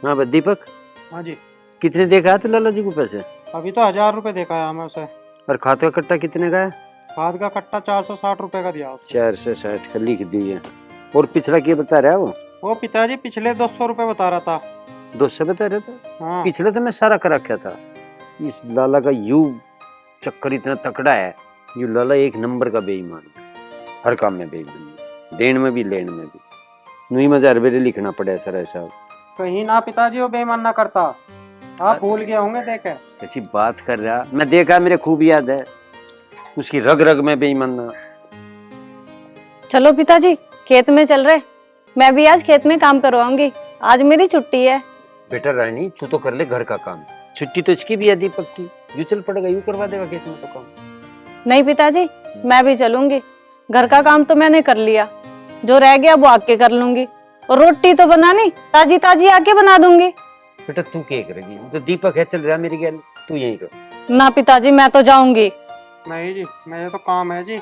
हाँ भाई दीपक, हाँ जी। कितने देखा है तो लाला जी को पैसे? अभी तो 1000 रुपए देखा है हमें उसे। और खाद का कट्टा कितने का है? खाद का कट्टा 460 रुपए का दिया उसने। 460 का लिख दी है। और पिछला क्या बता रहा है वो पिताजी पिछले 200 रुपए बता रहा था। 200 बता रहा था। हाँ। पिछले तो मैं सारा कर रखा था। इस लाला का यू चक्कर इतना तकड़ा है, यू लाला एक नंबर का बेईमान है। हर काम में बेईमान, देन में भी लेन में भी। नुई में 1000 रुपये लिखना पड़े सर ऐसा। कहीं ना पिताजी वो बेईमान ना करता, आप भूल गए होंगे देखे। कैसी बात कर रहा, मैं देखा, मेरे खूब याद है। उसकी रग रग में बेईमान ना। चलो पिताजी खेत में चल रहे, मैं भी आज खेत में काम करवाऊंगी, आज मेरी छुट्टी है। बेटा रानी तू तो कर ले घर का काम, छुट्टी तो इसकी भी है दीपक की। यू चल पड़ेगा, यू करवा देगा खेत में तो काम। नहीं पिताजी मैं भी चलूंगी, घर का काम तो मैंने कर लिया, जो रह गया वो आके कर लूंगी। और रोटी तो बनानी ताजी ताजी आके बना दूंगी। बेटा तू क्या करेगी, तो दीपक है चल रहा मेरी गैल, तू यही कर। ना पिताजी मैं तो जाऊंगी। नहीं जी, मेरे तो काम है जी,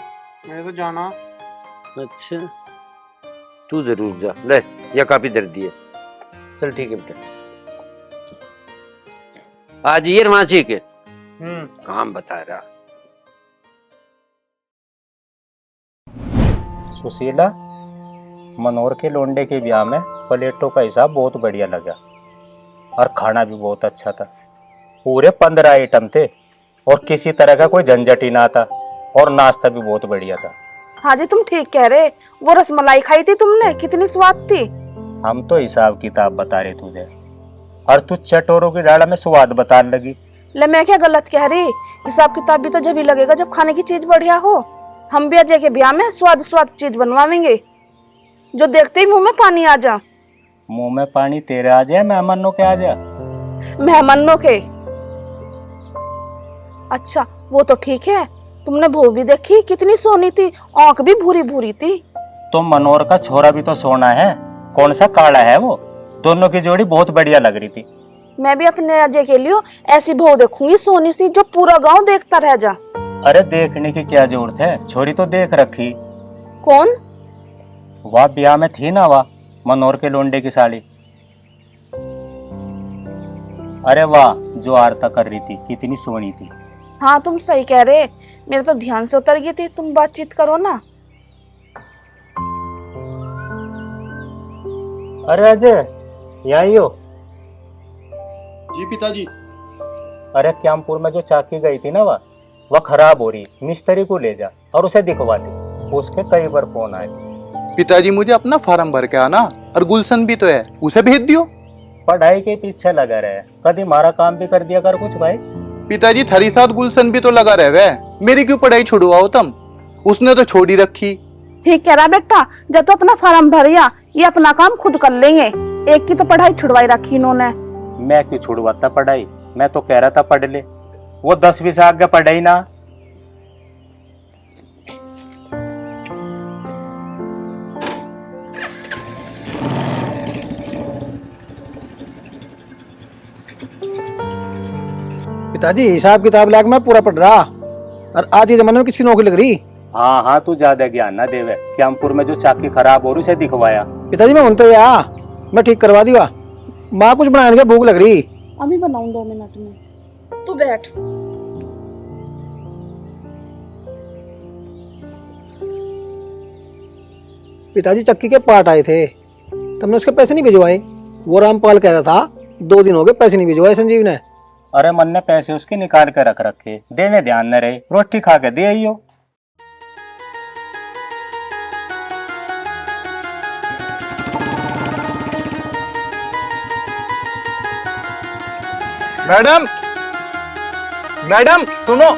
मेरे तो जाना। अच्छा तू जरूर जा, ले या काफी दर्द है। चल ठीक है बेटा, आज ये मासी के काम बता रहा। सुशीला, मनोहर के लोंडे के ब्याह में प्लेटों का हिसाब बहुत बढ़िया लगा और खाना भी बहुत अच्छा था। पूरे 15 आइटम थे और किसी तरह का कोई झंझट ही ना था, और नाश्ता भी बहुत बढ़िया था। हाँ जी तुम ठीक कह रहे, वो रसमलाई खाई थी तुमने, कितनी स्वाद थी। हम तो हिसाब किताब बता रहे तुझे, और तू चटोरों की डाला में स्वाद बताने लगी। ले मैं क्या गलत कह रही, हिसाब किताब भी तो जब ही लगेगा जब खाने की चीज बढ़िया हो। हम भी अजय के ब्याह में स्वाद स्वाद चीज बनवाएंगे, जो देखते ही मुंह में पानी आ जा। मुंह में पानी तेरे आ जाए, मेहमानों के आ जा। मेहमानों के? अच्छा वो तो ठीक है, तुमने वो भी देखी कितनी सोनी थी, आंख भी भूरी भूरी थी। तो मनोहर का छोरा भी तो सोना है, कौन सा काला है वो। दोनों की जोड़ी बहुत बढ़िया लग रही थी। मैं भी अपने अजय के लिए ऐसी बहू देखूंगी सोनी सी, जो पूरा गांव देखता रह जा। अरे देखने की क्या जरूरत है, छोरी तो देख रखी। कौन? वाह ब्याह में थी ना, वाह मनोहर के लोंडे की साड़ी। अरे वाह, जो आरता कर रही थी कितनी सोनी थी। हाँ तुम सही कह रहे, मेरे तो ध्यान से उतर गई थी। तुम बातचीत करो ना। अरे अजय यहाँ ही हो? जी पिताजी। अरे क्यामपुर में जो चाकी गई थी ना, वह खराब हो रही, मिस्त्री को ले जा और उसे दिखवा दे। उसके कई बार फोन आए। पिताजी मुझे अपना फार्म भर के आना, और गुलशन भी तो है, उसे भेज दियो। पढ़ाई के पीछे लगा रहे, कभी हमारा काम भी कर दिया कर कुछ भाई। पिताजी थारी साथ गुलशन भी तो लगा रहे, मेरी क्यों पढ़ाई छुड़वाओ तुम, उसने तो छोड़ी रखी। ठीक कह रहा बेटा, जब तो अपना फार्म भरिया, ये अपना काम खुद कर लेंगे। एक की तो पढ़ाई छुड़वाई रखी इन्होंने। मैं क्यों छुड़वाता पढ़ाई, मैं तो कह रहा था पढ़ ले, वो 10-20 आगे पढ़े ही ना। पिताजी हिसाब किताब लाग मैं पूरा पढ़ रहा, और आज ये जमाने में किसकी नौकरी लग रही। हाँ हाँ तू ज्यादा ज्ञान ना देवे, क्यामपुर में जो चाकी खराब हो रही उसे दिखवाया। पिताजी मैं तो या मैं ठीक करवा दिया, माँ कुछ बनाने की भूख लग रही। अभी बनाऊं 2 मिनट में, तू बैठ। पिताजी चक्की के पार्ट आए थे, तुमने उसके पैसे नहीं भिजवाए। वो रामपाल कह रहा था 2 दिन हो गए पैसे नहीं भिजवाए संजीव ने। अरे मन ने पैसे उसके निकाल कर रख रखे, देने ध्यान न रहे, रोटी खा के दे आइयो। मैडम, मैडम सुनो।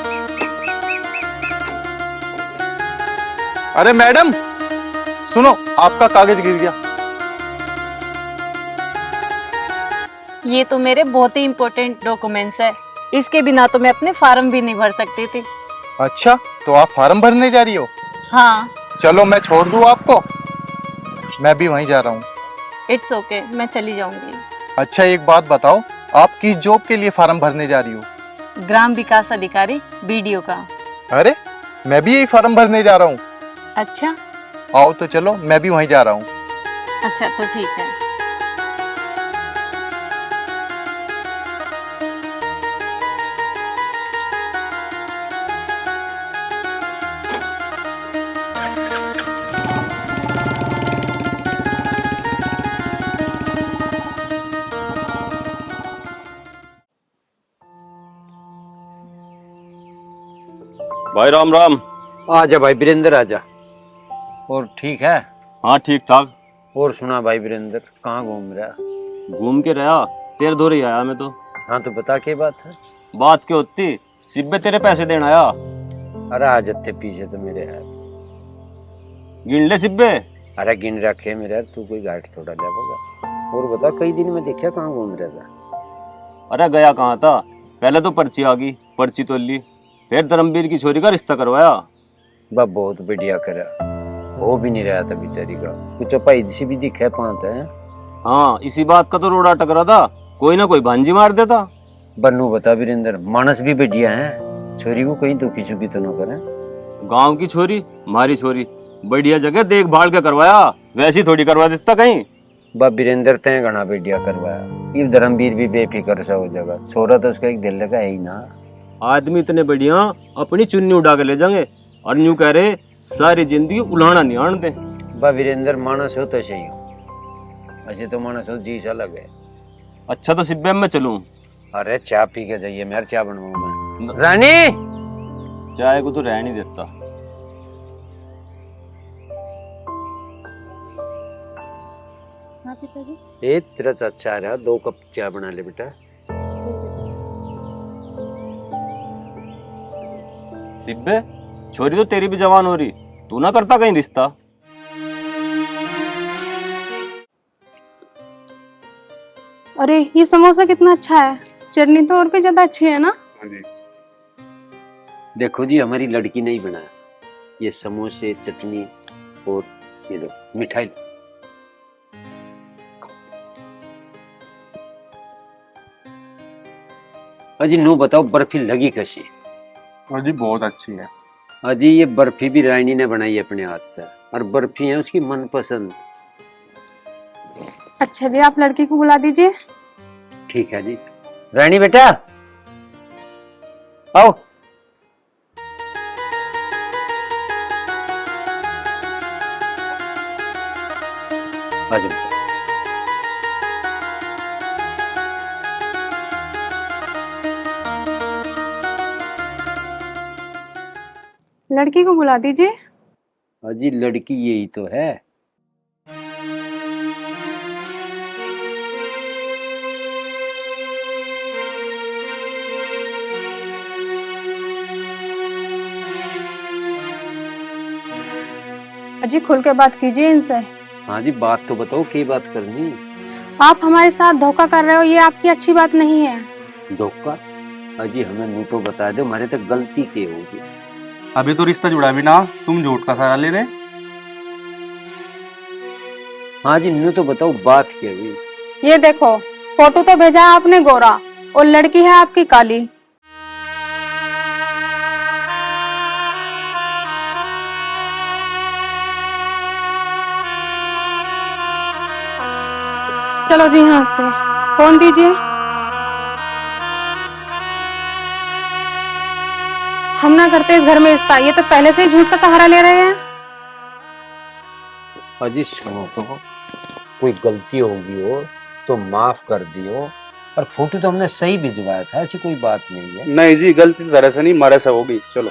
अरे मैडम सुनो, आपका कागज गिर गया। ये तो मेरे बहुत ही इम्पोर्टेंट डॉक्यूमेंट्स है, इसके बिना तो मैं अपने फार्म भी नहीं भर सकती थी। अच्छा तो आप फार्म भरने जा रही हो? हाँ। चलो मैं छोड़ दूं आपको, मैं भी वहीं जा रहा हूँ। इट्स ओके, मैं चली जाऊंगी। अच्छा एक बात बताओ, आप किस जॉब के लिए फार्म भरने जा रही हो? ग्राम विकास अधिकारी बीडीओ का। अरे मैं भी यही फार्म भरने जा रहा हूँ। अच्छा आओ तो चलो, मैं भी वहीं जा रहा हूँ। अच्छा तो ठीक है। भाई राम राम। आजा भाई वीरेंद्र आजा। और ठीक है? हाँ ठीक ठाक। और सुना भाई वीरेंद्र, कहाँ घूम रहा? घूम के रहा, तेरे दौर ही आया मैं तो। हाँ तो बता क्या बात है? बात क्या होती, सिब्बे तेरे पैसे देना आया। अरे आ जाते पीछे तो मेरे यार। गिन ले सिब्बे। अरे गिन रखे मेरे यार, तू कोई गाइड थोड़ा जाएगा। और बता, कई दिन में देखा कहाँ घूम रहा था? अरे गया कहाँ था, पहले तो पर्ची आ गई, पर्ची तो ली, फिर धर्मवीर की छोरी का रिश्ता करवाया। बा बहुत बढ़िया करा, वो भी नहीं रहा था बेचारी का, कुछ भाई जी भी दिखा पाता है। हाँ इसी बात का तो रोड़ा टकरा था, कोई ना कोई भांजी मार देता। बन्नू बता वीरेंद्र, मानस भी बढ़िया है, छोरी को कहीं दुखी चुकी तो ना करे। गांव की छोरी, हमारी छोरी, बढ़िया जगह देखभाल के करवाया, वैसी थोड़ी करवा देता कहीं। बा वीरेंद्र तय घना बढ़िया करवाया, ये धर्मवीर भी बेफिक्र सा हो जाएगा, छोरा तो उसका एक दिल लगा है ही ना। आदमी इतने बढ़िया अपनी चुन्नी उड़ा के ले जाएंगे और यूं कह रहे सारी जिंदगी उलाना नहीं आन दे। बा वीरेंद्र मानस हो तो सही हो, ऐसे तो मानस हो जी सा लगे। अच्छा तो सिब्बे मैं चलूं? अरे चाय पी के जाइए, मैं चाय बनवाऊं मैं। रानी चाय को तो रह नहीं देता। ए तेरा चाचा आ रहा, 2 कप चाय बना ले बेटा। सिब्बे छोरी तो तेरी भी जवान हो रही, तू ना करता कहीं रिश्ता? अरे ये समोसा कितना अच्छा है, चटनी तो और भी ज्यादा अच्छी है ना। देखो जी, हमारी लड़की नहीं बनाया ये समोसे, चटनी और ये लो मिठाई। अजी नो बताओ, बर्फी लगी कैसी? जी बहुत अच्छी है। अजी ये बर्फी भी रानी ने बनाई अपने हाथ से, और बर्फी है उसकी मनपसंद। अच्छा जी, आप लड़की को बुला दीजिए। ठीक है जी। रानी बेटा आओ। आ जाओ। लड़की को बुला दीजिए। अजी लड़की यही तो है। अजी खुल के बात कीजिए इनसे। हाँ जी, बात तो बताओ, क्या बात करनी? आप हमारे साथ धोखा कर रहे हो, ये आपकी अच्छी बात नहीं है। धोखा? अजी हमें नहीं तो बता दो, हमारे तक गलती क्या होगी? अभी तो रिश्ता जुड़ा भी ना, तुम झूठ का सहारा ले रहे। हाँ जी, न्यू तो बताओ बात क्या हुई? ये देखो, फोटो तो भेजा है आपने गोरा और लड़की है आपकी काली। चलो जी यहाँ से फोन दीजिए। हम ना करते इस घर में रिश्ता, ये तो पहले से ही झूठ का सहारा ले रहे हैं। अजी सुनो तो, कोई गलती होगी हो तो माफ कर दियो, और फोटो तो हमने सही भिजवाया था, ऐसी कोई बात नहीं है। नहीं जी, गलती जरा से नहीं, मारा सा होगी। चलो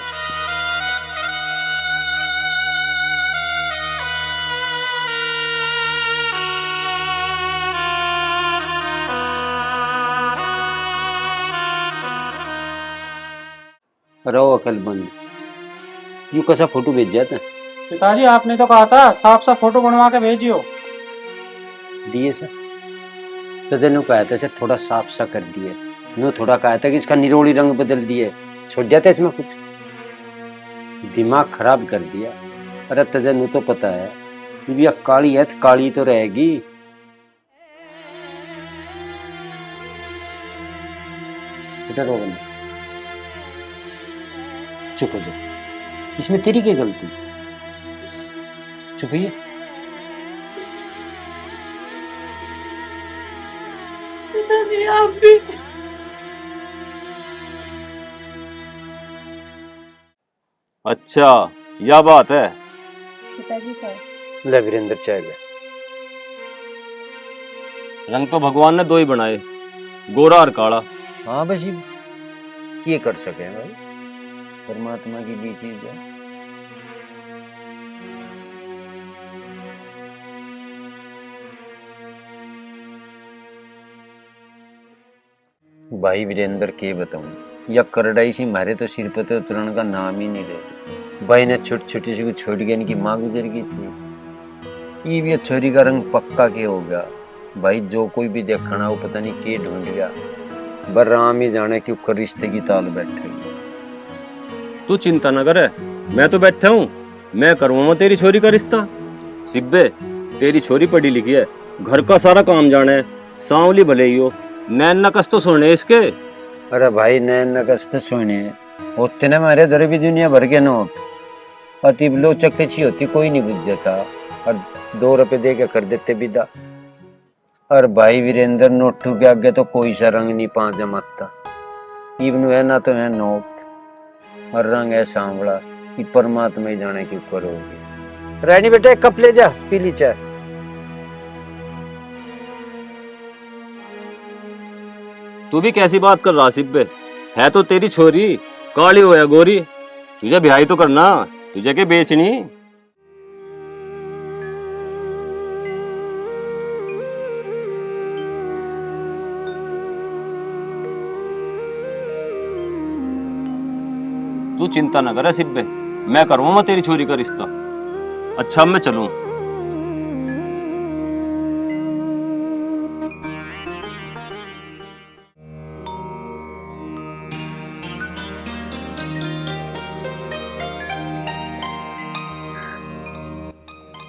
रहो अकलमंद, यू कैसा फोटो भेज जाता? पिताजी आपने तो कहा था साफ साफ फोटो बनवा के भेजियो। दिए सर तो तेनू कहा था, थोड़ा साफ सा कर दिए। नो थोड़ा कहा था कि इसका निरोड़ी रंग बदल दिए, छोड़ दिया था इसमें कुछ, दिमाग खराब कर दिया। अरे तजनु तो पता है कि भी काली है तो काली तो रहेगी। बेटा रो बना, चुप हो जाओ, इसमें तेरी क्या गलती? चुप है। पिताजी आप भी। अच्छा यह बात है। पिताजी चाय। ले वीरेंद्र चाय ले। रंग तो भगवान ने 2 ही बनाए, गोरा और काला। हाँ बस ये कर सके भाई। परमात्मा की भी चीज है। भाई वीरेंद्र के बताऊं, या करड़ाई सी मारे तो सिर पे तो उतरने का नाम ही नहीं ले। भाई ने छोटी छोटी सी को छोड़ गया, इनकी माँ गुजर गई थी। ये भी छोरी का रंग पक्का के हो गया। भाई जो कोई भी देखना वो पता नहीं के ढूंढ गया। बर्राम ही जाने क्यों कर रिश्ते की ताल बैठे। तू चिंता न करे, मैं तो बैठा हूँ, मैं करूँगा तेरी छोरी का रिश्ता। सिब्बे तेरी छोरी पढ़ी लिखी है, घर का सारा काम जाने, सांवली भले ही हो, नैन नकस तो सोने इसके। अरे भाई नैन नकस तो सोने होते ना हमारे दर भी दुनिया भर के नोट। अति लो चक्की होती कोई नहीं बुझ जाता, और 2 रुपए दे के कर देते विदा। और भाई वीरेंद्र नोटू के आगे तो कोई सा रंग नहीं पा जमाता। इवन है ना तो है नोट, और रंग है सांवला। कि परमात्मा ही जाने क्यों करोगे। रानी बेटा एक कप ले जा, पी ली चाय। तू भी कैसी बात कर रहा सिब्बे, है तो तेरी छोरी काली हो या गोरी, तुझे ब्याह तो करना, तुझे के बेचनी। तू चिंता न करे सिब्बे, मैं करूंगा तेरी छोरी का रिश्ता। अच्छा मैं चलूं।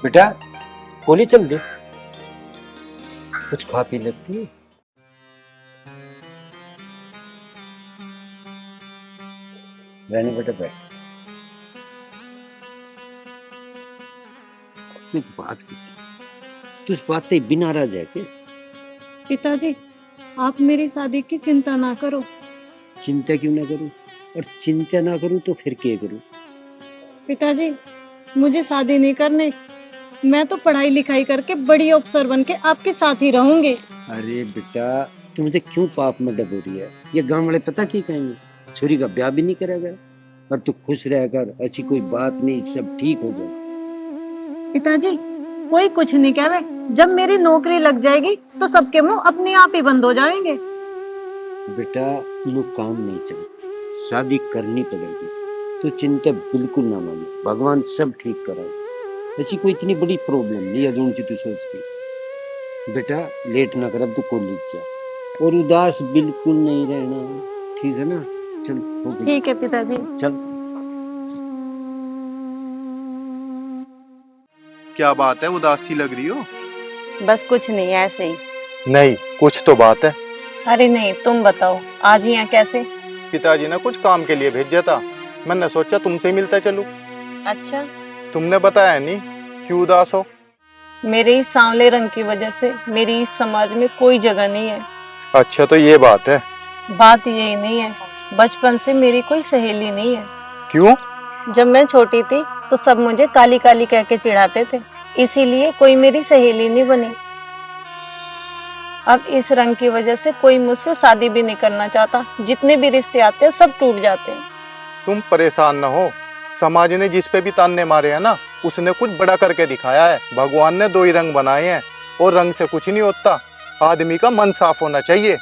बेटा गोली चल दे, कुछ खा पी लेती है। रहने बेटा बैठ। तू बात की, तू इस बात से बिना नाराज है क्या? पिताजी आप मेरी शादी की चिंता ना करो। चिंता क्यों ना करूं? और चिंता ना करूं तो फिर क्या करूं? पिताजी मुझे शादी नहीं करने, मैं तो पढ़ाई लिखाई करके बड़ी अफसर बन के आपके साथ ही रहूंगी। अरे बेटा तू मुझे क्यों पाप में डबो रही है? ये गांव वाले पता क्या कहेंगे, छोरी का ब्याह भी नहीं करेगा। और तू खुश रहकर, ऐसी कोई बात नहीं, सब ठीक हो जाए। पिताजी कोई कुछ नहीं कहे, जब मेरी नौकरी लग जाएगी तो सबके मुंह अपने आप ही बंद हो जाएंगे। बेटा नु काम नहीं चलता, शादी करनी पड़ेगी। तू चिंता बिल्कुल ना मानो, भगवान सब ठीक कराए। ऐसी कोई इतनी बड़ी प्रॉब्लम नहीं है जो उनसे तू सोचती। बेटा लेट ना कर, अब तू कॉलेज जा, और उदास बिल्कुल नहीं रहना, ठीक है ना? चल हो गई। ठीक है पिताजी। चल। क्या बात है, उदास सी लग रही हो? बस कुछ नहीं, ऐसे ही। नहीं, कुछ तो बात है। अरे नहीं तुम बताओ, आज यहाँ कैसे? पिताजी ने कुछ काम के लिए भेजा था, मैंने सोचा तुमसे ही मिलता चलूं। अच्छा तुमने बताया नहीं, क्यों उदास हो? मेरे इस सांवले रंग की वजह से मेरी इस समाज में कोई जगह नहीं है। अच्छा तो ये बात है। बात यही नहीं है, बचपन से मेरी कोई सहेली नहीं है। क्यों? जब मैं छोटी थी तो सब मुझे काली काली कह के चिढ़ाते थे, इसीलिए कोई मेरी सहेली नहीं बनी। अब इस रंग की वजह से कोई मुझसे शादी भी नहीं करना चाहता, जितने भी रिश्ते आते हैं सब टूट जाते हैं। तुम परेशान न हो, समाज ने जिस पे भी ताने मारे हैं ना, उसने कुछ बड़ा करके दिखाया है। भगवान ने 2 ही रंग बनाए हैं, और रंग से कुछ नहीं होता, आदमी का मन साफ होना चाहिए।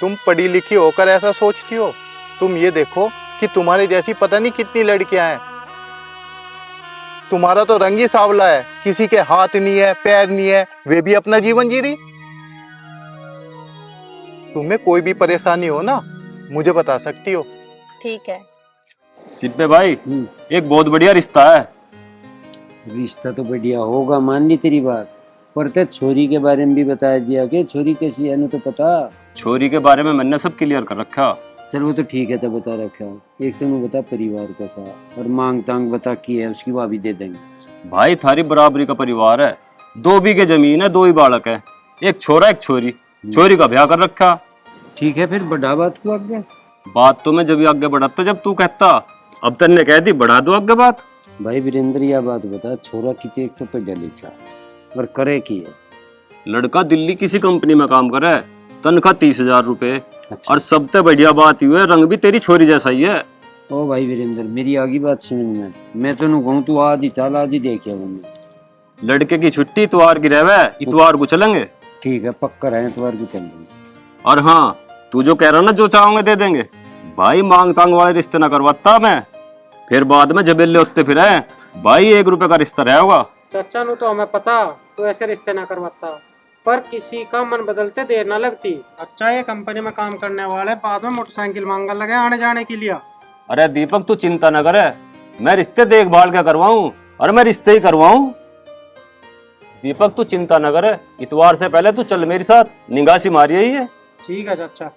तुम पढ़ी लिखी होकर ऐसा सोचती हो? तुम ये देखो कि तुम्हारे जैसी पता नहीं कितनी लड़कियां हैं। तुम्हारा तो रंग ही सांवला है, किसी के हाथ नहीं है, पैर नहीं है, वे भी अपना जीवन जी रही। तुम्हें कोई भी परेशानी हो ना, मुझे बता सकती हो। ठीक है सिब्बे भाई, एक बहुत बढ़िया रिश्ता है। रिश्ता तो बढ़िया होगा, मान ली तेरी बात, पर ते छोरी के बारे में भी बताया दिया कि छोरी कैसी है, तो पता। छोरी के बारे में मैंने सब क्लियर कर रखा। चल वो तो ठीक है, तो बता रखा। एक तो मैं बता परिवार का सा, और मांग तांग बता की है, उसकी वो भी दे देंगे। भाई थारी बराबरी का परिवार है, 2 बीघे जमीन है, 2 ही बालक है, एक छोरा एक छोरी, छोरी का ब्याह कर रखा। ठीक है फिर बढ़ा बात को आगे। बात तो मैं जब आगे बढ़ाता जब तू कहता, अब तन्ने कह दी बढ़ा दो आगे बात। भाई वीरेंद्र यह बात बता, छोरा कितने एक तो पढ़ा लिखा और करे की है? लड़का दिल्ली किसी कंपनी में काम करे, तनख्वाह 30,000 रुपए, अच्छा। और सबसे बढ़िया बात यू है रंग भी तेरी छोरी जैसा ही है। ओ भाई वीरेंद्र, मेरी आगे बात समझ में। मैं तो नु कहूँ तू आज ही चल, आज ही देखे बंदे। लड़के की छुट्टी इतवार की रहवे, इतवार को चलेंगे। ठीक है, पक्का रहे इतवार को चल देंगे। और हाँ, तू जो कह रहा ना जो चाहोगे दे देंगे, भाई मांग तांग वाले रिश्ते ना करवाता मैं, फिर बाद में जबेले होते फिर है भाई 1 रुपए का रिश्ता रहा होगा। चाचा नु तो हमें पता तू ऐसे रिश्ते ना करवाता, पर किसी का मन बदलते देर ना लगती। अच्छा, ये कंपनी में काम करने वाले बाद में मोटरसाइकिल मांगने लगे आने जाने के लिए। अरे दीपक तू चिंता न करे, मैं रिश्ते देखभाल क्या करवाऊं, और मैं रिश्ते ही करवाऊं। दीपक तू चिंता न करे, इतवार से पहले तू चल मेरे साथ, निगासी मारी ही है। ठीक है चाचा।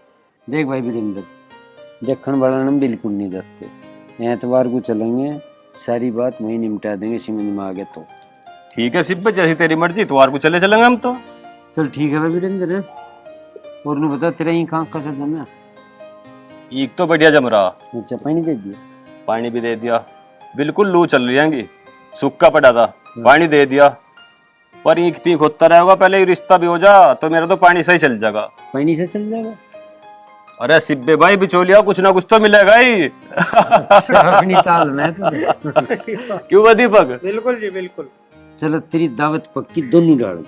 देख भाई वीरेंद्र, देखने वाला हम बिल्कुल नहीं देखते। एतवार को चलेंगे, सारी बात वहीं निपटा देंगे समझ में आ गया तो। ठीक है सिब्बे, जैसी तेरी मर्जी, इतवार को चले चलेंगे हम तो। चल ठीक है भाई वीरेंद्र। और नु बता तेरा ही कहाँ कैसा जमा? एक तो बढ़िया जम रहा, अच्छा, पानी दे दिया? पानी भी दे दिया, बिल्कुल लू चल रही है, सूखा पड़ा था, पानी दे दिया। पर ईख पीख होता रहेगा, पहले ही रिश्ता भी हो जा तो मेरा तो पानी सही चल जाएगा। पानी से चल जाएगा? अरे सिब्बे भाई बिचौलिया, कुछ ना कुछ तो मिलेगा ही। अपनी ताल में तो। क्यों बा दीपक? बिल्कुल जी बिल्कुल। चलो तेरी दावत पक्की, दोनों डाल।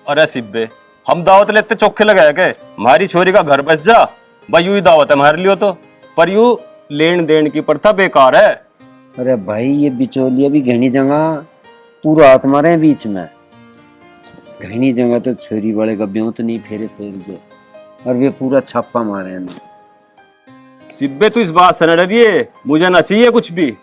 अरे सिब्बे, हम दावत लेते चौखे लगाए के हमारी छोरी का घर बस जा, भाई यूं ही दावत है हमारे लिए तो। पर यूं लेन देन की प्रथा बेकार है। अरे भाई, ये बिचौलिया भी घनी जगह पूरा हाथ मारे हैं बीच में। घनी जगह तो छोरी वाले का ब्यों तो नहीं फेरे फेर दे, और वे पूरा छापा मारे हैं। सिब्बे तू इस बात से न डरिए, मुझे ना चाहिए कुछ भी।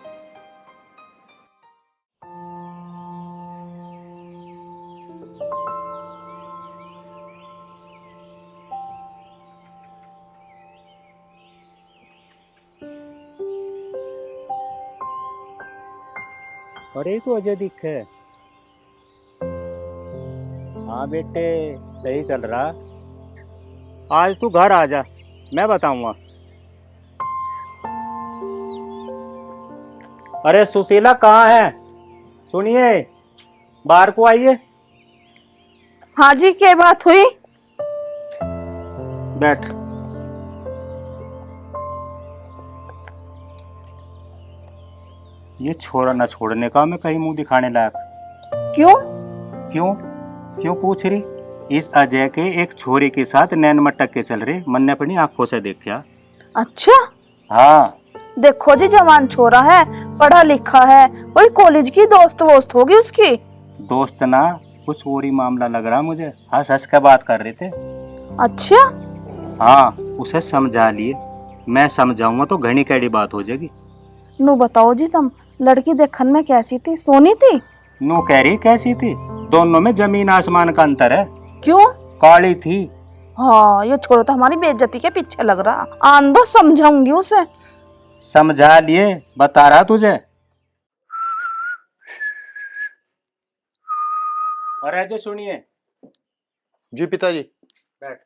अरे तो अजय दिख है। हाँ बेटे, सही चल रहा। आज तू घर आ जा, मैं बताऊंगा। अरे सुशीला कहाँ है? सुनिए, बाहर को आइए। हाँ जी, क्या बात हुई? बैठ। ये छोरा न छोड़ने का मैं कहीं मुंह दिखाने लायक। क्यों? क्यों क्यों पूछ रही? इस अजय के एक छोरे के साथ नैन मटक के चल रहे, मन ने अपनी आंखों से देखा। अच्छा, हाँ। देखो जी, जवान छोरा है, पढ़ा लिखा है, कोई कॉलेज की दोस्त वोस्त होगी उसकी। दोस्त ना, कुछ और ही मामला लग रहा मुझे। हंस हंस के बात कर रहे थे। अच्छा। हाँ, उसे समझा लिए, मैं समझाऊंगा तो घनी कैडी बात हो जाएगी। नु बताओ जी, तुम लड़की देखने में कैसी थी? सोनी थी? नो कह रही कैसी थी? दोनों में जमीन आसमान का अंतर है। क्यों? काली थी। हाँ, ये छोरो तो हमारी बेइज्जती के पीछे लग रहा। आन दो, समझाऊंगी उसे। समझा लिए, बता रहा तुझे। और अजय सुनिए। जी पिताजी। बैठ।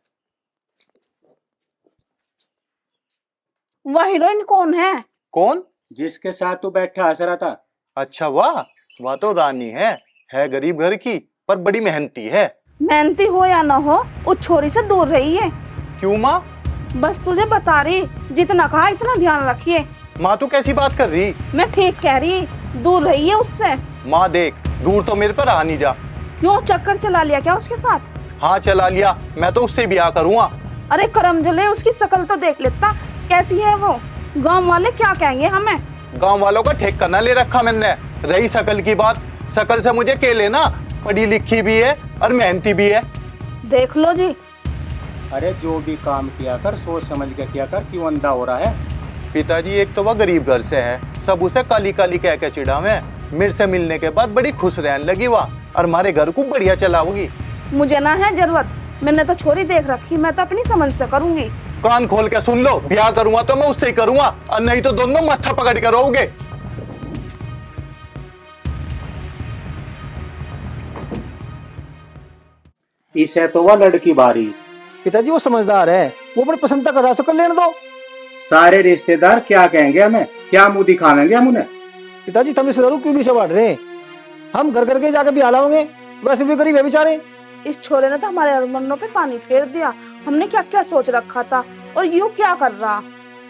वह हीरोइन कौन है? कौन? जिसके साथ तू बैठा हंस रहा था। अच्छा, वाह तो रानी है गरीब घर की, पर बड़ी मेहनती है। मेहनती हो या ना हो, उस छोरी से दूर रहिए। क्यों माँ? बस तुझे बता रही, जितना कहा इतना ध्यान रखिए। माँ तू कैसी बात कर रही? मैं ठीक कह रही, दूर रहिए उससे। माँ देख, दूर तो मेरे पर आ नहीं जा। क्यों, चक्कर चला लिया क्या उसके साथ? हाँ चला लिया, मैं तो उससे ब्याह करूँगा। अरे करम जले, उसकी शकल तो देख लेता, कैसी है वो। गांव वाले क्या कहेंगे हमें? गांव वालों का ठेका ना ले रखा मैंने। रही शकल की बात, शकल से मुझे के लेना, पढ़ी लिखी भी है और मेहनती भी है। देख लो जी। अरे जो भी काम किया कर सोच समझ के किया कर, क्यों अंधा हो रहा है? पिताजी, एक तो वह गरीब घर से है, सब उसे काली काली कह के चिढ़ावे। मेरे से मिलने के बाद बड़ी खुश रहने लगी वह, और हमारे घर को बढ़िया चलाओगी। मुझे ना है जरूरत, मैंने तो छोरी देख रखी, मैं तो अपनी समझ से करूंगी। कान खोल के सुन लो, ब्याह करूंगा तो मैं उससे ही करूंगा, और नहीं तो दोनों मत्था पकड़ कर रहोगे। इसे तो वह लड़की बारी। पिताजी वो समझदार है, वो अपनी पसंद का रास्ता कर लेने दो। सारे रिश्तेदार क्या कहेंगे हमें, क्या मुंह दिखावेंगे हम उन्हें? पिताजी तुम रिश्तेदारों क्यों पीछे बढ़ रहे हैं? हम घर करके जाके भी हलाओगे, वैसे भी गरीब है बेचारे। इस छोरे ने तो हमारे अरमानों पे पानी फेर दिया। हमने क्या क्या सोच रखा था, और यूं क्या कर रहा।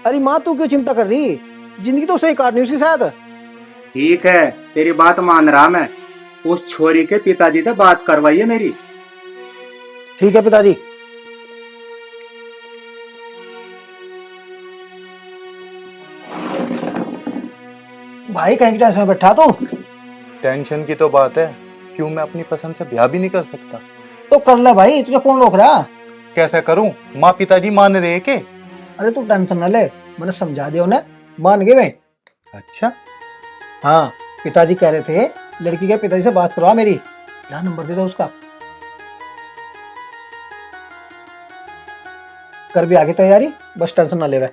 अरे माँ तू क्यों चिंता कर रही, जिंदगी तो सही काटनी उसकी शायद। ठीक है, तेरी बात मान रहा मैं। उस छोरी के पिताजी से बात करवाइए मेरी। ठीक है पिताजी। भाई कहीं की टेंशन में बैठा तू? टेंशन की तो बात है, क्यों मैं अपनी पसंद से ब्याह भी नहीं कर सकता? तो कर ले भाई, तुझे कौन रोक रहा? कैसे करूं? माँ पिताजी मान रहे के? अरे तू टेंशन न ले, मैंने समझा दिया उन्हें, मान गए वे। अच्छा, हाँ पिताजी कह रहे थे लड़की के पिताजी से बात करवा मेरी। ला नंबर दे दो उसका। कर भी आगे तैयारी, बस टेंशन ना ले वे।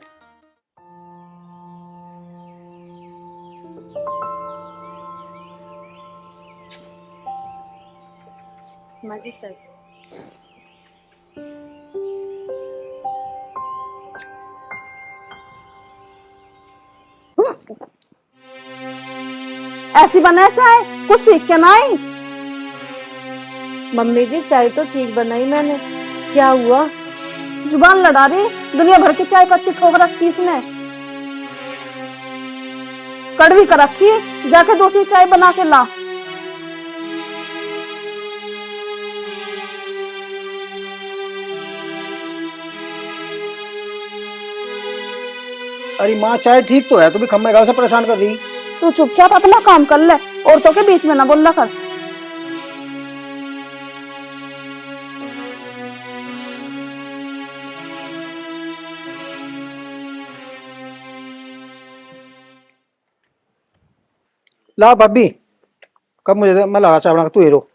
ऐसी बनाया चाय, कुछ सीख के ना आई। मम्मी जी चाय तो ठीक बनाई मैंने, क्या हुआ? जुबान लड़ा रही, दुनिया भर की चाय पत्ती ठोक रखी इसने, कड़वी कर रखी। जाके दूसरी चाय बना के ला। अरे माँ चाय ठीक तो है, तू भी खम्मे गाँव से परेशान कर रही। तू चुपचाप अपना काम कर ले, औरतों के बीच में ना बोल कर। ला भाभी, कब मुझे दे, मैं ला चाय बना के, तू हीरो।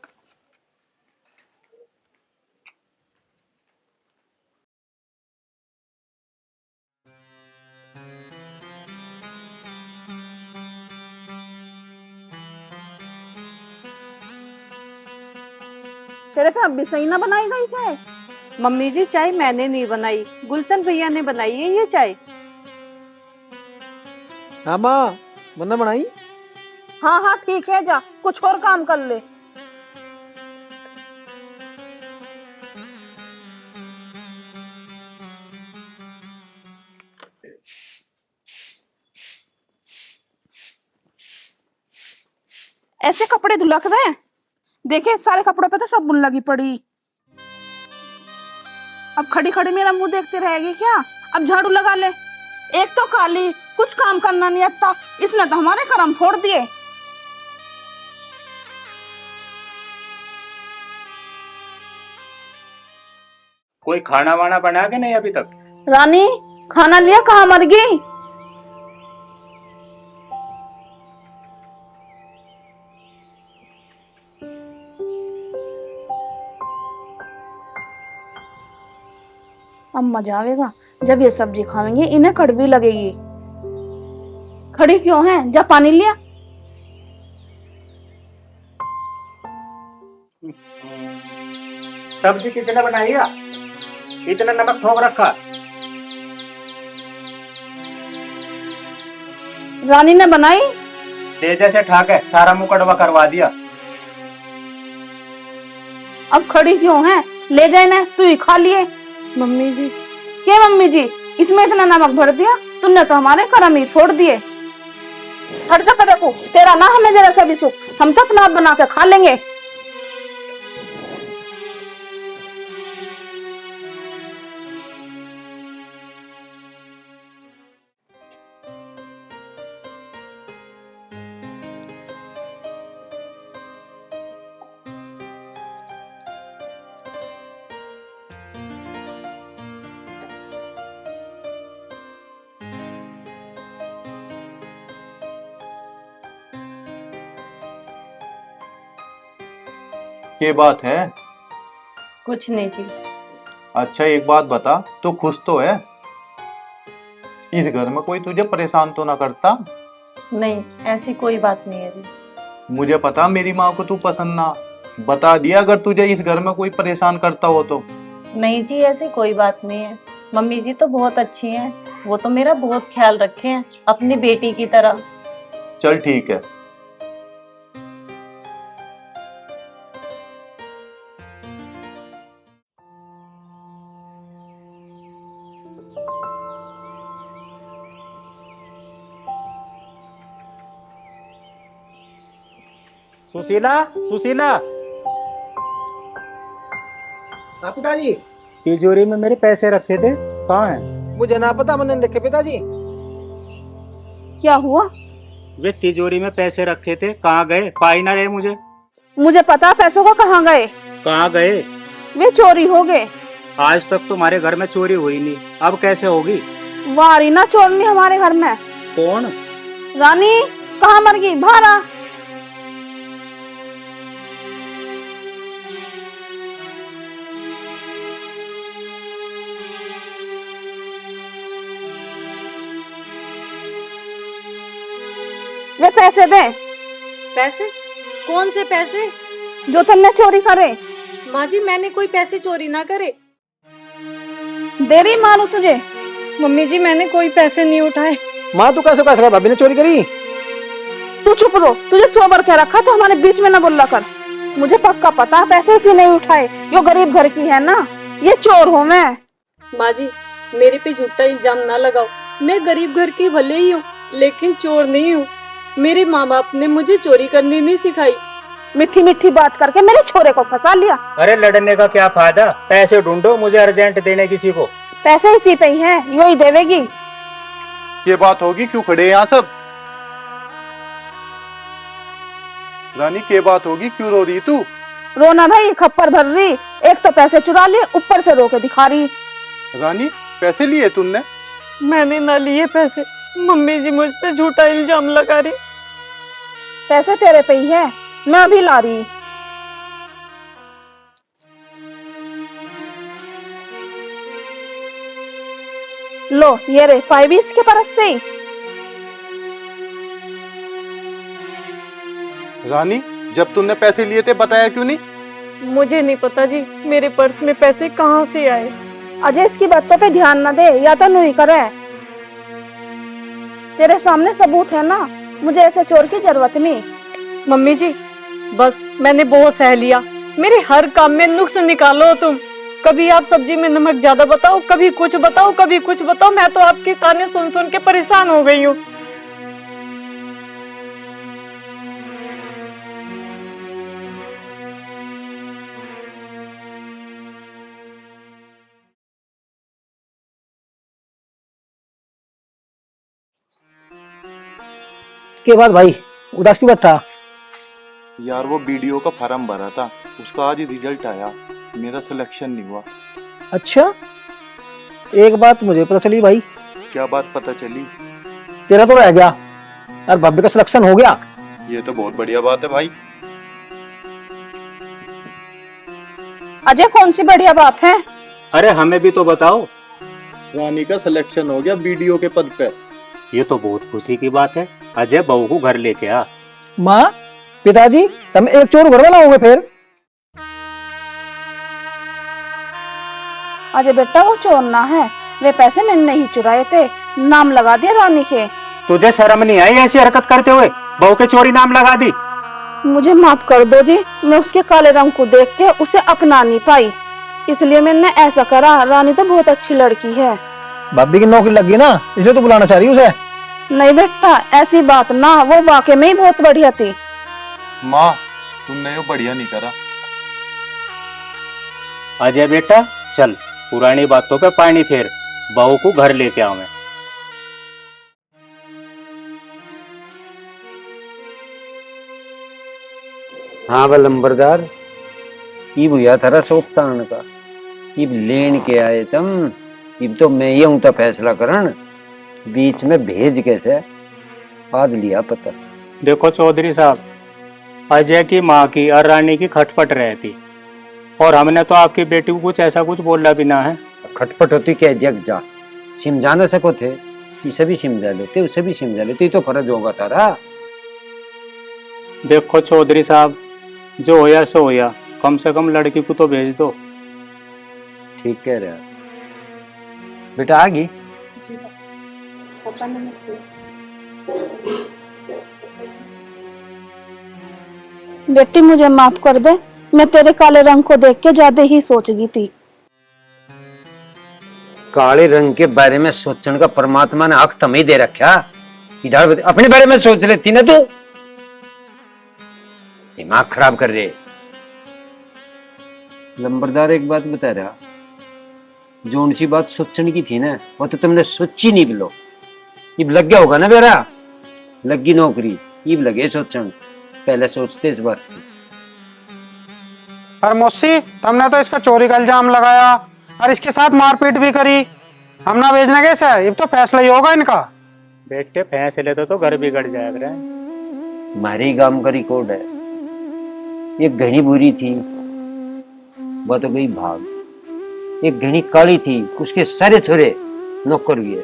तेरे पे अब भी सही ना बनाई गई चाय। मम्मी जी चाय मैंने नहीं बनाई, गुलशन भैया ने बनाई है ये चाय। हाँ माँ, मैंने बनाई। हाँ हाँ ठीक है, जा कुछ और काम कर ले। ऐसे कपड़े धुलक रहे, देखे सारे कपड़ों पे तो साबुन लगी पड़ी। अब खड़ी खड़ी मेरा मुंह देखते रहेगी क्या? अब झाड़ू लगा ले। एक तो काली, कुछ काम करना नहीं आता, इसने तो हमारे कर्म फोड़ दिए। कोई खाना वाना बना के नहीं अभी तक? रानी खाना लिया, कहाँ मर गई? अब मजा आएगा जब ये सब्जी खाएंगे, इन्हें कड़वी लगेगी। खड़ी क्यों है, जा पानी लिया। सब्जी किसने बनाई है? इतना नमक ठोक रखा? रानी ने बनाई। तेजा से ठाक है, सारा मुंह कड़वा करवा दिया। अब खड़ी क्यों है, ले जाए ना, तू ही खा लिए। मम्मी जी क्या मम्मी जी, इसमें इतना नमक भर दिया, तुमने तो हमारे कर्म ही फोड़ दिए। हट जा परे को, तेरा ना हमें जरा सा भी सुख, हम तो अपना आप बना के खा लेंगे। ये बात है? कुछ नहीं जी। अच्छा एक बात बता, तू खुश तो है? इस घर में कोई तुझे परेशान तो ना करता? नहीं ऐसी कोई बात नहीं है जी। मुझे पता मेरी माँ को तू पसंद ना, बता दिया अगर तुझे इस घर में कोई परेशान करता हो तो। नहीं जी ऐसी कोई बात नहीं है, मम्मी जी तो बहुत अच्छी हैं, वो तो मेरा बहुत ख्याल रखे हैं अपनी बेटी की तरह। चल ठीक है। सुशीला, सुशीला, हाँ पिताजी। तिजोरी में मेरे पैसे रखे थे, कहाँ हैं? मुझे ना पता, मैंने देखे पिताजी। क्या हुआ? वे तिजोरी में पैसे रखे थे, कहाँ गए? पाई ना रहे मुझे। मुझे पता पैसों को कहाँ गए। कहाँ गए? वे चोरी हो गए। आज तक तुम्हारे घर में चोरी हुई नहीं, अब कैसे होगी? वारी ना चोरनी हमारे घर में। कौन? रानी कहाँ मर गई, बाहर आ। वे पैसे दे। पैसे? कौन से पैसे? जो तुमने चोरी करे। माँ जी मैंने कोई पैसे चोरी ना करे। दे रही मालूम तुझे। मम्मी जी मैंने कोई पैसे नहीं उठाए। माँ तू कैसे कैसे भाभी ने चोरी करी? तू चुप रहो, तुझे सोबर के रखा तो हमारे बीच में न बोला कर। मुझे पक्का पता पैसे इसी नहीं उठाए, यो गरीब घर की है ना, ये चोर हूँ मैं। माँ जी मेरे पे झूठा इल्जाम ना लगाओ, मैं गरीब घर की भले ही हूँ लेकिन चोर नहीं हूँ। मेरे माँ बाप ने मुझे चोरी करनी नहीं सिखाई। मीठी मीठी बात करके मेरे छोरे को फंसा लिया। अरे लड़ने का क्या फायदा, पैसे ढूंढो, मुझे अर्जेंट देने किसी को। पैसे इसी पे ही हैं, यो ही देवेगी। ये बात होगी, क्यों खड़े हैं यहाँ सब? रानी के बात होगी, क्यों रो रही तू? रोना भाई, खप्पर भर रही। एक तो पैसे चुरा लिए, ऊपर से रो के दिखा रही। रानी पैसे लिए तुमने? मैंने ना लिए पैसे, मम्मी जी मुझ पे झूठा इल्जाम लगा रही। पैसे तेरे पे ही है, मैं अभी ला रही। लो ये रे, पाई भी इसके परस से ही। रानी जब तुमने पैसे लिए थे बताया क्यों नहीं? मुझे नहीं पता जी, मेरे पर्स में पैसे कहाँ से आए। अजय इसकी बातों पे ध्यान न दे, या तो नहीं करे। तेरे सामने सबूत है ना, मुझे ऐसे चोर की जरूरत नहीं। मम्मी जी बस मैंने बहुत सह लिया, मेरे हर काम में नुक्स निकालो तुम। कभी आप सब्जी में नमक ज्यादा बताओ, कभी कुछ बताओ, कभी कुछ बताओ। मैं तो आपके ताने सुन सुन के परेशान हो गई हूँ। के बाद भाई उदास क्यों बैठा? यार वो बीडीओ का फॉर्म भरा था, उसका आज रिजल्ट आया, मेरा सिलेक्शन नहीं हुआ। अच्छा, एक बात मुझे पता चली भाई। क्या बात पता चली? तेरा तो रह गया और भाभी का सिलेक्शन हो गया। ये तो बहुत बढ़िया बात है भाई। अजय कौन सी बढ़िया बात है? अरे हमें भी तो बताओ। रानी का सिलेक्शन हो गया बीडीओ के पद पे। ये तो बहुत खुशी की बात है। अजय बहू को घर लेके आ। माँ पिताजी तुम एक चोर घर वाला होगे फिर? अजय बेटा वो चोर ना है, वे पैसे मैंने नहीं चुराए थे, नाम लगा दिया रानी के। तुझे शर्म नहीं आई ऐसी हरकत करते हुए? बहू के चोरी नाम लगा दी। मुझे माफ कर दो जी, मैं उसके काले रंग को देख के उसे अपना नहीं पाई, इसलिए मैंने ऐसा करा। रानी तो बहुत अच्छी लड़की है। भाभी की नौकरी लग गई ना, इसलिए तो बुलाना चाह रही उसे। नहीं बेटा ऐसी बात ना, वो वाकई में ही बहुत बढ़िया थी। माँ तुमने ये बढ़िया नहीं करा। अजय बेटा चल, पुरानी बातों पे पानी फेर, बहू को घर लेके आओ। मैं हाँ बे लंबरदार, इब हुआ थारा सोपतान का, इब लेन के आए तुम। इब तो मैं ही हूं तो फैसला करन, बीच में भेज कैसे आज लिया पता। देखो चौधरी साहब, अजय की माँ की और रानी की खटपट रहती, और हमने तो आपकी बेटी को कुछ ऐसा कुछ बोला भी ना है। खटपट होती क्या जग जा, समझा ना सको थे, इसे भी समझा लेते उसे भी समझा लेते, ये तो फर्ज होगा तारा। देखो चौधरी साहब, जो होया सो होया, कम से कम लड़की को तो भेज दो। ठीक कह रहा बेटा। आ गई? बेटी मुझे माफ कर दे, मैं तेरे काले रंग को देख के ज्यादा ही सोच गई थी। काले रंग के बारे में सोचने का परमात्मा ने हक तुम्हें दे रखा, अपने बारे में सोच लेती ना तू। दिमाग खराब कर रहे। लंबरदार एक बात बता रहा, जो उनसी बात सोचने की थी ना, वो तो तुमने सोची नहीं बिलो। इब लग गया होगा ना बेरा, लगी नौकरी, इब लगे सोचन, पहले सोचते इस बात की। पर मौसी, तुमने तो इस पर चोरी का इल्जाम लगाया और इसके साथ मारपीट भी करी। हम ना भेजना कैसे है? ये तो फैसला ही होगा इनका। बेटे फैसले तो घर बिगड़ जाएगा। हमारे गांव का रिकॉर्ड है, एक घनी बुरी थी, वो तो गई भाग। एक घनी काली थी, उसके सारे छोरे नौकर हुए।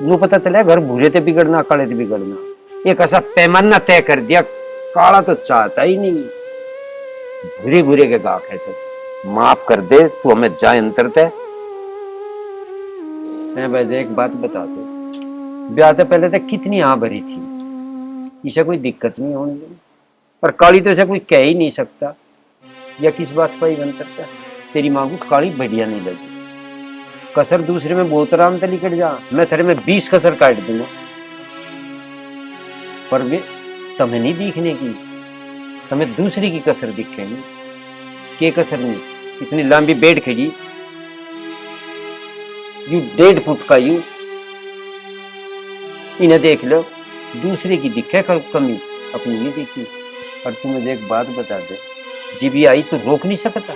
नू पता चला घर भूरे थे बिगड़ना, काले थे बिगड़ना। एक ऐसा पैमाना तय कर दिया, काला तो चाहता ही नहीं, भूरे भूरे के गाक है सब। माफ कर दे, तू हमें जाए अंतर तय। एक बात बता दो, ब्याह से पहले तक कितनी हाँ भरी थी, इसे कोई दिक्कत नहीं होने लगी। और काली तो इसे कोई कह ही नहीं सकता, या किस बात पर ही अंतर। तेरी माँ को काली बढ़िया नहीं लगी, कसर दूसरे में बहुत आराम से निकल जा, मैं तेरे में 20 कसर काट दूंगा। पर वे तुम्हें नहीं दिखने की, तुम्हें दूसरी की कसर दिखेगी। के कसर नहीं, इतनी लंबी बेड खड़ी, यू 1.5 फुट का यू, इन्हें देख लो, दूसरे की दिखे कमी, अपनी नहीं दिखी। और तू मुझे एक बात बता दे, जीबी आई तो रोक नहीं सकता।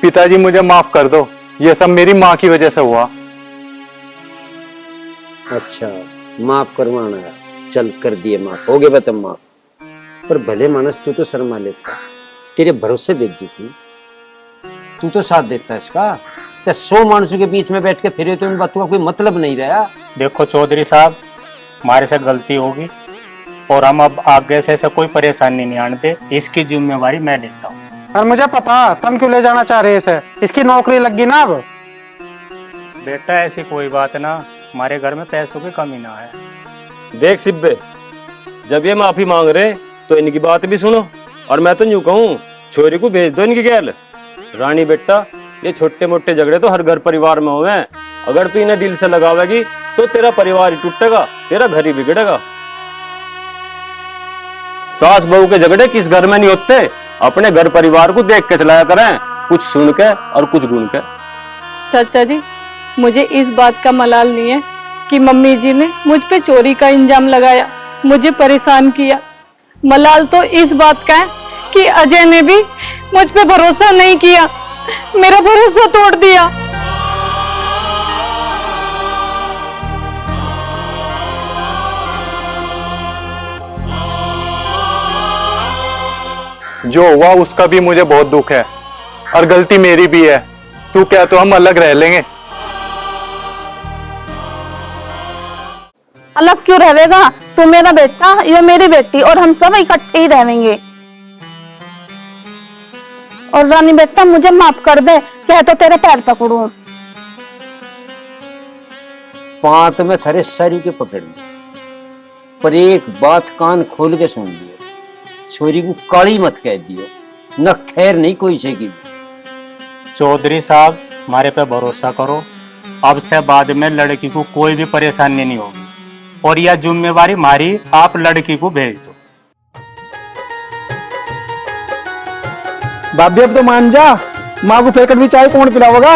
पिताजी मुझे माफ कर दो, ये सब मेरी माँ की वजह से हुआ। अच्छा, माफ करवाना है, चल कर दिए माफ, हो गए बता माफ। पर भले मानस तू तो शर्मा लेता, तेरे भरोसे बेइज्जती थी, तू तो साथ देता इसका। तो 100 मानसों के बीच में बैठ के फिरे तो इन बातों का कोई मतलब नहीं रहा। देखो चौधरी साहब, हमारे से गलती होगी और हम अब आगे से ऐसा कोई परेशानी नहीं आने दे, इसकी जिम्मेवारी मैं लेता हूँ। और मुझे पता, तुम क्यों ले जाना चाह रहे इसे, इसकी नौकरी लग गई ना अब। बेटा ऐसी कोई बात ना, हमारे घर में पैसों की कमी ना है। देख सिब्बे, जब ये माफी मांग रहे तो इनकी बात भी सुनो। और मैं तो यूं कहूँ, छोरी को भेज दो इनकी गैल। रानी बेटा, ये छोटे मोटे झगड़े तो हर घर परिवार में हुए हैं, अगर तू इन्हें दिल से लगावेगी तो तेरा परिवार ही टूटेगा, तेरा घर ही बिगड़ेगा। सास बहू के झगड़े किस घर में नहीं होते, अपने घर परिवार को देख के चलाया करें, कुछ सुन के और कुछ गुन के। चाचा जी, मुझे इस बात का मलाल नहीं है कि मम्मी जी ने मुझ पे चोरी का इल्जाम लगाया, मुझे परेशान किया। मलाल तो इस बात का है कि अजय ने भी मुझ पे भरोसा नहीं किया, मेरा भरोसा तोड़ दिया। जो हुआ उसका भी मुझे बहुत दुख है, और गलती मेरी भी है। तू क्या, तो हम अलग रह लेंगे। अलग क्यों रहेगा? तू मेरा बेटा, ये मेरी बेटी, और हम सब इकट्ठे ही रहेंगे। और रानी बेटा, मुझे माफ कर दे, कह तो तेरे पैर पकड़ूं। पांत में थरे सारी के पकड़ ली, पर एक बात कान खोल के सुन लियो, छोरी को काली मत कह दियो, न खैर नहीं कोई से की। चौधरी साहब, हमारे पे भरोसा करो, अब से बाद में लड़की को कोई भी परेशानी नहीं होगी, और यह जिम्मेवारी हमारी, आप लड़की को भेज दो। भाभी अब तो मान जा, माँ को फेंकट भी चाय कौन पिलाओगा?